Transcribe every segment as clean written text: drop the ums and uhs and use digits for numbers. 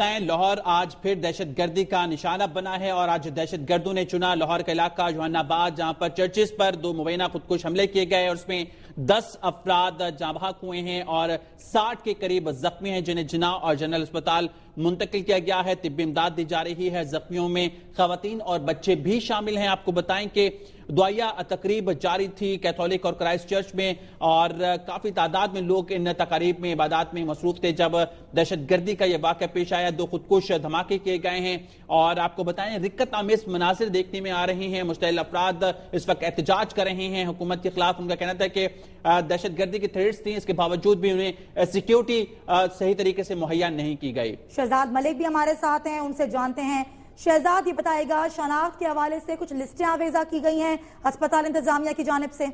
लाहौर आज फिर दहशतगर्दी का निशाना बना है और आज दहशतगर्दों ने चुना लाहौर का इलाका जोहानाबाद, जहां पर चर्चिस पर 2 मुबैना खुदकुश हमले किए गए और उसमें 10 अफराद जाँ बहक हुए हैं और 60 के करीब जख्मी हैं, जिन्हें जिना और जनरल अस्पताल मुंतकिल किया गया है। तिब्बी इमदाद दी जा रही है। जख्मियों में खवातीन और बच्चे भी शामिल हैं। आपको बताएं कि दुआया तकरीब जारी थी कैथोलिक और क्राइस्ट चर्च में और काफी तादाद में लोग इन तकारीब में इबादत में मसरूफ थे जब दहशतगर्दी का यह वाक़या पेश आया। 2 खुदकुश धमाके किए गए हैं और आपको बताएं रिक्कत आमेज मनासिर देखने में आ रहे हैं। मुश्तइल अफराद इस वक्त एहतजाज कर रहे हैं हुकूमत के खिलाफ। उनका कहना था कि दहशतगर्दी की थ्रेट्स थी, इसके बावजूद भी उन्हें सिक्योरिटी सही तरीके से मुहैया नहीं की गई। शहजाद मलिक भी हमारे साथ हैं, उनसे जानते हैं। शहजाद, ये बताएगा शनाख्त के हवाले से कुछ लिस्टें आवेजा की गई हैं अस्पताल इंतजामिया की जानिब से?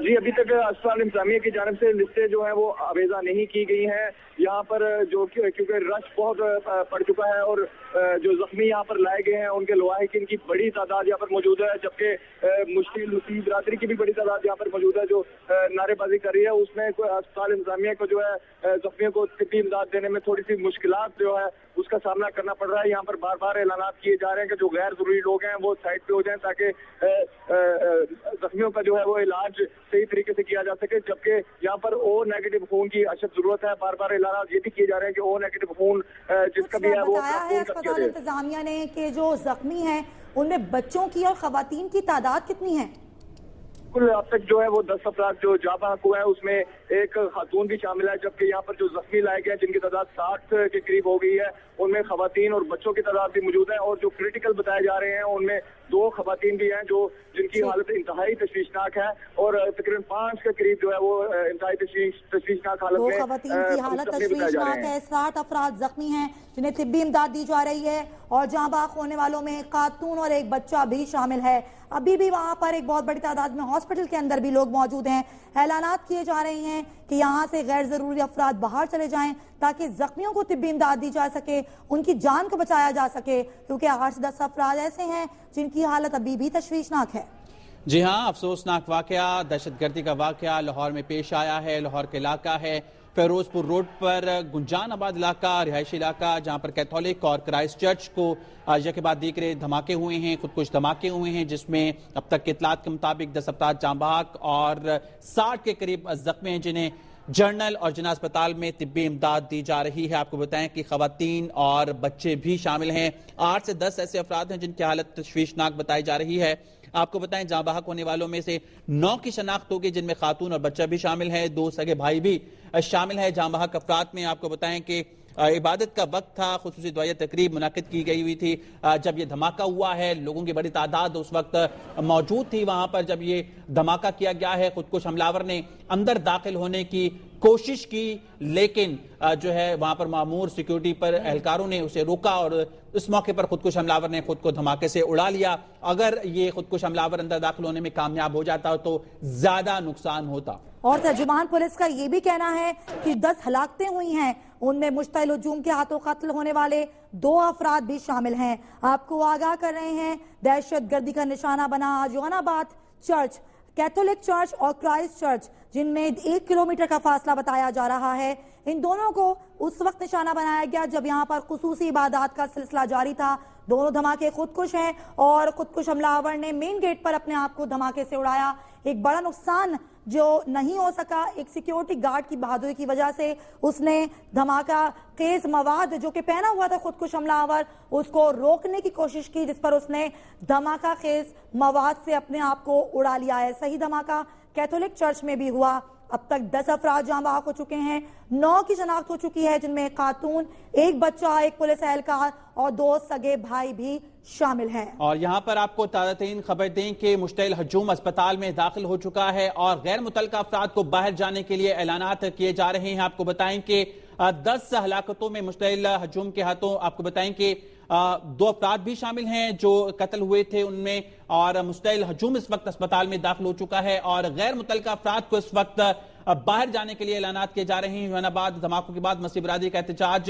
जी, अभी तक अस्पताल इंतजामिया की जानिब से लिस्टें जो है वो आवेजा नहीं की गई हैं। यहाँ पर जो क्योंकि रश बहुत पड़ चुका है और जो जख्मी यहाँ पर लाए गए हैं उनके लवाहिकीन की बड़ी तादाद यहाँ पर मौजूद है, जबकि मुश्किल मुस्लिम बिरादरी की भी बड़ी तादाद यहाँ पर मौजूद है जो नारेबाजी कर रही है। उसमें अस्पताल इंतजामिया को जो है जख्मियों को तिब्बी इमदाद देने में थोड़ी सी मुश्किलात जो है उसका सामना करना पड़ रहा है। यहाँ पर बार बार ऐलानात किए जा रहे हैं कि जो गैर जरूरी लोग हैं वो साइड पे हो जाएं ताकि जख्मियों का जो है वो इलाज सही तरीके से किया जा सके, जबकि यहाँ पर ओ नेगेटिव खून की अशद जरूरत है। बार बार ऐलानात ये भी किए जा रहे हैं कि ओ नेगेटिव खून जिसका भी है वो अस्पताल इंतजामिया ने कि जो जख्मी हैं उनमें बच्चों की और खवातीन की तादाद कितनी है? कुल अब तक जो है वो 10 अफराद जो जाँ बहक हुए हैं उसमें एक खातून भी शामिल है, जबकि यहाँ पर जो जख्मी लाए गए जिनकी तादाद 60 के करीब हो गई है उनमें खवातीन और बच्चों की तादाद भी मौजूद है और जो क्रिटिकल बताए जा रहे हैं उनमें 2 खवातीन भी हैं जो जिनकी हालत इंतहाई तशवीशनाक है और तकरीबन 5 के करीब जो है वो इंतहाई तशवीशनाक हालत में 2 खवातीन की हालत तशवीशनाक है। 60 अफराद जख्मी हैं जिन्हें तिब्बी इमदाद दी जा रही है और जाँ बहक होने वालों में खातून और एक बच्चा भी शामिल है। अभी भी वहां पर एक बहुत बड़ी तादाद में हॉस्पिटल के अंदर भी लोग मौजूद हैं। ऐलानात किए जा रहे हैं कि यहाँ से गैर जरूरी अफराद बाहर चले जाएं ताकि जख्मियों को तिब्बी इमदाद दी जा सके, उनकी जान को बचाया जा सके, क्योंकि 8 से 10 अफराद ऐसे हैं जिनकी हालत अभी भी तशवीशनाक है। जी हाँ, अफसोसनाक वाकया दहशतगर्दी का वाकया लाहौर में पेश आया है। लाहौर का इलाका है फिरोजपुर रोड पर गुंजानाबाद इलाका, रिहायशी इलाका, जहां पर कैथोलिक और क्राइस्ट चर्च को यह के बाद दीगरे धमाके हुए हैं, खुदकुश धमाके हुए हैं, जिसमें अब तक के इत्तलात के मुताबिक 10 अफराद जाँ बहक और 60 के करीब जख्मी हैं, जिन्हें जनरल और जिना अस्पताल में तिब्बी इमदाद दी जा रही है। आपको बताएं कि खवातीन और बच्चे भी शामिल हैं। 8 से 10 ऐसे अफराद हैं जिनकी हालत तशवीशनाक बताई जा रही है। आपको बताएं जाँ बहक होने वालों में से 9 की शनाख्त होगी, जिनमें खातून और बच्चा भी शामिल है। 2 सगे भाई भी शामिल है जाँ बहक अफराद में। आपको बताएं कि इबादत का वक्त था, खुसूसी दुआया तकरीब मुनाकिद की गई हुई थी। जब ये धमाका हुआ है लोगों की बड़ी तादाद उस वक्त मौजूद थी वहां पर जब ये धमाका किया गया है। खुदकुश हमलावर ने अंदर दाखिल होने की कोशिश की, लेकिन जो है वहां पर मामूर सिक्योरिटी पर एहलकारों ने उसे रोका और इस मौके पर खुदकुश हमलावर ने खुद को धमाके से उड़ा लिया। अगर ये खुदकुश हमलावर अंदर दाखिल होने में कामयाब हो जाता तो ज्यादा नुकसान होता। और तर्जुमान पुलिस का ये भी कहना है कि 10 हलाकतें हुई हैं, उनमें मुश्तइल हुजूम के हाथों कत्ल होने वाले 2 अफराद भी शामिल हैं। आपको आगाह कर रहे हैं दहशतगर्दी का निशाना बना जोहानाबाद चर्च, कैथोलिक चर्च और क्राइस्ट चर्च, जिनमें 1 किलोमीटर का फासला बताया जा रहा है। इन दोनों को उस वक्त निशाना बनाया गया जब यहाँ पर खुसूसी इबादत का सिलसिला जारी था। दोनों धमाके खुदकुश हैं और खुदकुश हमलावर ने मेन गेट पर अपने आप को धमाके से उड़ाया। एक बड़ा नुकसान जो नहीं हो सका, एक सिक्योरिटी गार्ड की बहादुरी की वजह से उसने धमाका खेज मवाद जो कि पहना हुआ था खुदकुश हमलावर, उसको रोकने की कोशिश की, जिस पर उसने धमाका खेज मवाद से अपने आप को उड़ा लिया है। सही धमाका कैथोलिक चर्च में भी हुआ। अब तक 10 अफराद जाँ बहक हो चुके हैं, 9 की शनाख्त हो चुकी है, जिनमें खातून, एक बच्चा, एक पुलिस एहलकार और 2 सगे भाई भी शामिल हैं। और यहाँ पर आपको ताज़ा-तरीन खबर दें कि मुश्तइल हजूम अस्पताल में दाखिल हो चुका है और गैर मुतल्लिका अफराद को बाहर जाने के लिए ऐलानात किए जा रहे हैं। आपको बताएं कि 10 हलाकतों में मुश्तइल हजूम के हाथों आपको बताएं कि 2 अफराद भी शामिल हैं जो कत्ल हुए थे उनमें, और मुश्तइल हजूम इस वक्त अस्पताल में दाखिल हो चुका है और गैर मुतल्लिका अफराद को इस वक्त बाहर जाने के लिए ऐलानात किए जा रहे हैं। जोहानाबाद धमाकों के बाद मसीह बिरादरी का एहतजाज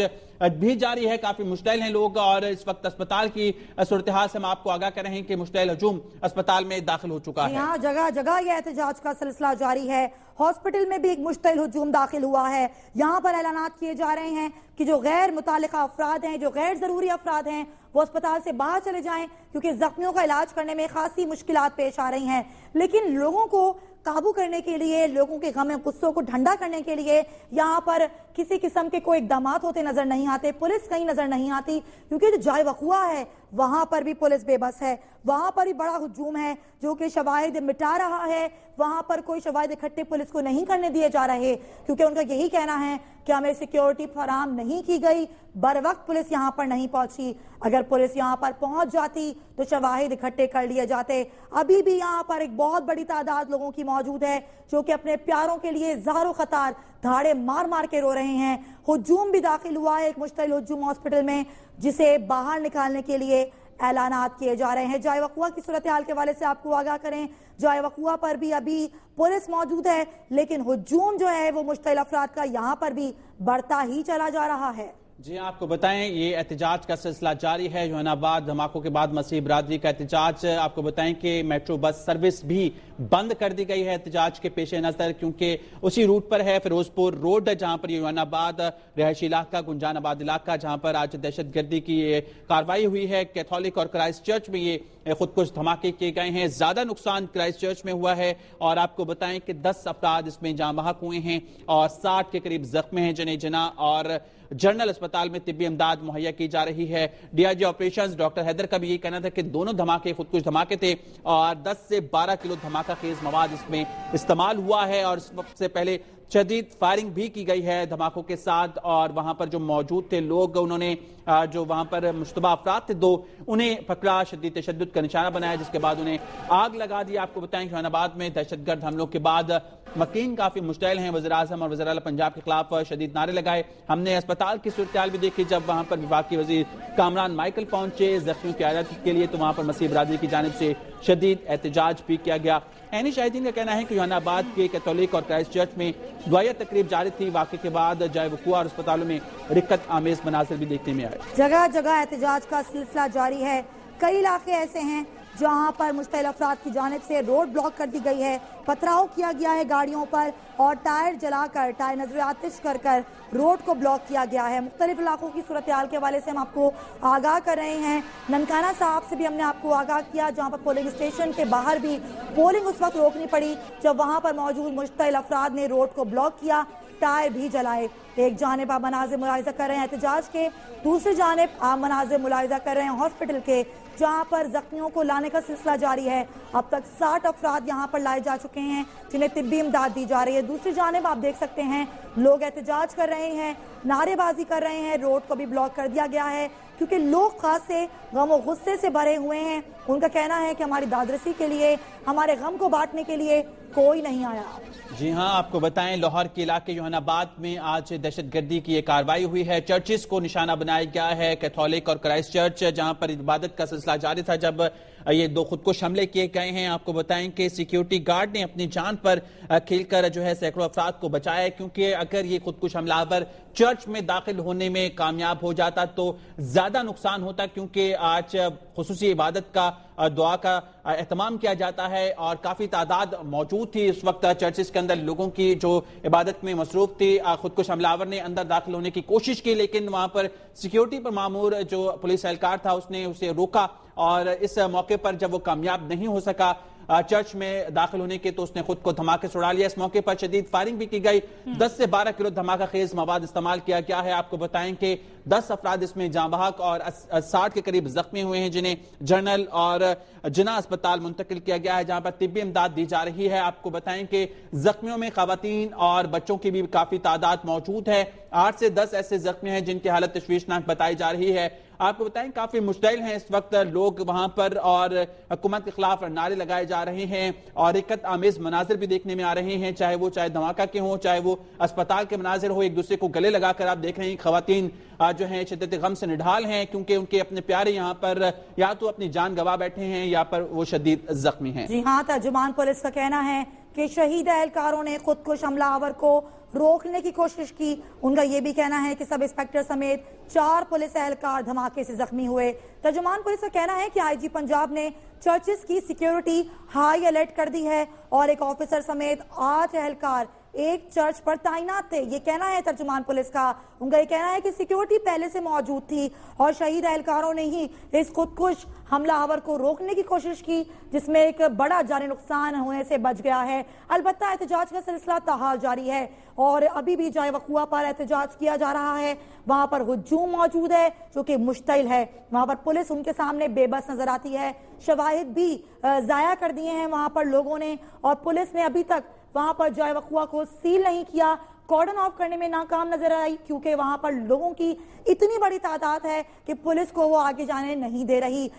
भी जारी है, काफी मुश्तइल हैं लोग और इस वक्त अस्पताल की सूरत हाल से हम आपको आगाह कर रहे हैं कि मुश्तइल हजूम अस्पताल में दाखिल हो चुका है। यहाँ जगह जगह यह एहतजाज का सिलसिला जारी है। हॉस्पिटल में भी एक मुश्तइल हजूम दाखिल हुआ है। यहाँ पर ऐलानात किए जा रहे हैं कि जो गैर मुतालिका अफराद हैं, जो गैर जरूरी अफराद हैं, वो अस्पताल से बाहर चले जाएं, क्योंकि जख्मियों का इलाज करने में खासी मुश्किलात पेश आ रही हैं। लेकिन लोगों को काबू करने के लिए, लोगों के गम गुस्सों को ठंडा करने के लिए यहाँ पर किसी किस्म के कोई इकदाम होते नजर नहीं आते। पुलिस कहीं नजर नहीं आती, क्योंकि जो जाय वकुआ है वहां पर भी पुलिस बेबस है। वहां पर भी बड़ा हुजूम है जो कि शवाहिद मिटा रहा है। वहां पर कोई शवाहिद इकट्ठे पुलिस को नहीं करने दिए जा रहे, क्योंकि उनका यही कहना है कि हमें सिक्योरिटी फराहम नहीं की गई, बर वक्त पुलिस यहाँ पर नहीं पहुंची। अगर पुलिस यहाँ पर पहुंच जाती तो शवाहिद इकट्ठे कर लिए जाते। अभी भी यहाँ पर एक बहुत बड़ी तादाद लोगों की मौजूद है जो कि अपने प्यारों के लिए ज़ारो खतार धाड़े मार मार के रो रहे हैं। हुजूम भी दाखिल हुआ है एक मुश्तइल हुजूम हॉस्पिटल में, जिसे बाहर निकालने के लिए ऐलानात किए जा रहे हैं। जाय वकुआ की सूरत हाल के हवाले से आपको आगाह करें, जाय वकुआ पर भी अभी पुलिस मौजूद है, लेकिन हुजूम जो है वो मुश्तइल अफराद का यहाँ पर भी बढ़ता ही चला जा रहा है। जी आपको बताएं, ये एहतजाज का सिलसिला जारी है। जहानाबाद धमाकों के बाद मसीह बिरादरी का एहतजाज। आपको बताएं कि मेट्रो बस सर्विस भी बंद कर दी गई है एहतजाज के पेश नजर, क्योंकि उसी रूट पर है फिरोजपुर रोड, जहां पर जहानाबाद रिहायशी इलाका, गुंजानाबाद इलाका, जहां पर आज दहशतगर्दी की ये कार्रवाई हुई है। कैथोलिक और क्राइस्ट चर्च में ये खुदकुश धमाके किए गए हैं। ज्यादा नुकसान क्राइस्ट चर्च में हुआ है और आपको बताएं कि 10 अफराद इसमें जाँ बहक हुए हैं और 60 के करीब जख्मी हैं, जिन्हें जना और जनरल अस्पताल में तिब्बी इमदाद मुहैया की जा रही है। डीआईजी ऑपरेशंस डॉक्टर हैदर का भी यही कहना था कि दोनों धमाके खुदकुश धमाके थे और 10 से 12 किलो धमाका खेज मवाद इसमें इस्तेमाल हुआ है और सबसे पहले शदीद फायरिंग भी की गई है धमाकों के साथ। और वहां पर जो मौजूद थे लोग, उन्होंने जो वहां पर मुश्तबा अफराद थे दो, उन्हें पकड़ा, शदीद तशद्दुद का निशाना बनाया, जिसके बाद उन्हें आग लगा दी। आपको बताएं जहानाबाद में दहशतगर्द हमलों के बाद मकीन काफी मुश्तइल हैं। वज़ीर आज़म और वज़ीर आला पंजाब के खिलाफ शदीद नारे लगाए। हमने अस्पताल की सूरत भी देखी जब वहां पर विभागीय वज़ीर कामरान माइकल पहुंचे जख्मियों की आयात के लिए, तो वहां पर मसीह बिरादरी की जानिब से शदीद एहतजाज भी किया गया। ऐनी शाहिदीन का कहना है कि जहानाबाद के कैथोलिक और क्राइस्ट चर्च में दुआया तकरीब जारी थी। वाक़े के बाद जाय वकुआ और अस्पतालों में रिक्कत आमेज मनाजिर भी देखने में आए। जगह जगह एहतजाज का सिलसिला जारी है। कई इलाके ऐसे हैं जहां पर मुश्तइल अफराद की जानिब से रोड ब्लॉक कर दी गई है, पथराव किया गया है गाड़ियों पर और टायर जलाकर, टायर नजर आतिश कर कर रोड को ब्लॉक किया गया है। मुख्तलिफ इलाकों की सूरत हाल के हवाले से हम आपको आगाह कर रहे हैं। ननकाना साहब से भी हमने आपको आगाह किया, जहां पर पोलिंग स्टेशन के बाहर भी पोलिंग उस वक्त रोकनी पड़ी जब वहां पर मौजूद मुश्तइल अफराद ने रोड को ब्लॉक किया, टायर भी जलाए। एक जानिब आप मनाजिर मुलाहिजा कर रहे हैं एहतजाज के, दूसरी जानिब आप मनाजिर मुलाहिजा कर रहे हैं हॉस्पिटल के, जहां पर जख्मियों को लाने का सिलसिला जारी है। अब तक 60 अफराद यहां पर लाए जा चुके हैं जिन्हें तिब्बी इमदाद दी जा रही है। दूसरी जानिब आप देख सकते हैं लोग एहतजाज कर रहे हैं, नारेबाजी कर रहे हैं, रोड को भी ब्लॉक कर दिया गया है क्योंकि लोग खास से गम और गुस्से से भरे हुए हैं। उनका कहना है कि हमारी दादरसी के लिए, हमारे गम को बांटने के लिए कोई नहीं आया। जी हां, आपको बताएं लाहौर के इलाके जहानाबाद में आज दहशतगर्दी की एक कार्रवाई हुई है। चर्चिस को निशाना बनाया गया है, कैथोलिक और क्राइस्ट चर्च, जहां पर इबादत का सिलसिला जारी था जब ये दो खुदकुश हमले किए गए हैं। आपको बताएं कि सिक्योरिटी गार्ड ने अपनी जान पर खेलकर जो है सैकड़ों अफराद को बचाया है, क्योंकि अगर ये खुदकुश हमलावर चर्च में दाखिल होने में कामयाब हो जाता तो ज्यादा नुकसान होता, क्योंकि आज खुसूसी इबादत का दुआ का एहतमाम किया जाता है और काफी तादाद मौजूद थी इस वक्त चर्चिस के अंदर लोगों की जो इबादत में मसरूफ थी। खुदकुश हमलावर ने अंदर दाखिल होने की कोशिश की, लेकिन वहां पर सिक्योरिटी पर मामूर जो पुलिस एहलकार था उसने उसे रोका और इस मौके पर जब वो कामयाब नहीं हो सका चर्च में दाखिल होने के, तो उसने खुद को धमाके से उड़ा लिया। इस मौके पर शदीद फायरिंग भी की गई। 10 से 12 किलो धमाका खेज मवाद इस्तेमाल किया गया है। आपको बताएं कि 10 अफराद इसमें जाँ बहक और 60 के करीब जख्मी हुए हैं, जिन्हें जनरल और जिना अस्पताल मुंतकिल किया गया है, जहां पर तिब्बी इमदाद दी जा रही है। आपको बताएं कि जख्मियों में खवातीन और बच्चों की भी काफी तादाद मौजूद है। 8 से 10 ऐसे जख्मी हैं जिनकी हालत तशवीशनाक बताई जा रही है। आपको बताएं काफी मुश्तइल हैं इस वक्त लोग वहां पर और हुकूमत के खिलाफ नारे लगाए जा रहे हैं और रिक्कत आमेज मनाजिर भी देखने में आ रहे हैं, चाहे धमाका के हों, चाहे वो अस्पताल के मनाजिर हो। एक दूसरे को गले लगाकर आप देख रहे हैं खवातीन जो हैं शिद्दत गम से निढाल हैं, क्योंकि उनके अपने प्यारे यहाँ पर या तो अपनी जान गंवा बैठे हैं या पर वो शदीद जख्मी हैं। जी हाँ, तर्जुमान पुलिस का कहना है कि शहीद एहलकारों ने खुदकुश हमलावर को रोकने की कोशिश की। उनका यह भी कहना है कि सब इंस्पेक्टर समेत 4 पुलिस एहलकार धमाके से जख्मी हुए। तर्जुमान पुलिस का कहना है कि आईजी पंजाब ने चर्चिस की सिक्योरिटी हाई अलर्ट कर दी है और एक ऑफिसर समेत 8 एहलकार एक चर्च पर तैनात थे। ये कहना है तर्जुमान पुलिस का। उनका ये कहना है कि सिक्योरिटी पहले से मौजूद थी और शहीद एहलकारों ने ही इस खुदकुश हमलावर को रोकने की कोशिश की, जिसमें एक बड़ा जानी नुकसान होने से बच गया है। अलबत्ता एहतजाज का सिलसिला ताहाल जारी है और अभी भी जाए वकुआ पर एहतजाज किया जा रहा है। वहां पर हुजूम मौजूद है जो कि मुश्तिल है। वहां पर पुलिस उनके सामने बेबस नजर आती है। शवाहिद भी जाया कर दिए हैं वहां पर लोगों ने, और पुलिस ने अभी तक वहां पर जाए वकुआ को सील नहीं किया, कॉर्डन ऑफ करने में नाकाम नजर आई, क्योंकि वहां पर लोगों की इतनी बड़ी तादाद है कि पुलिस को वो आगे जाने नहीं दे रही।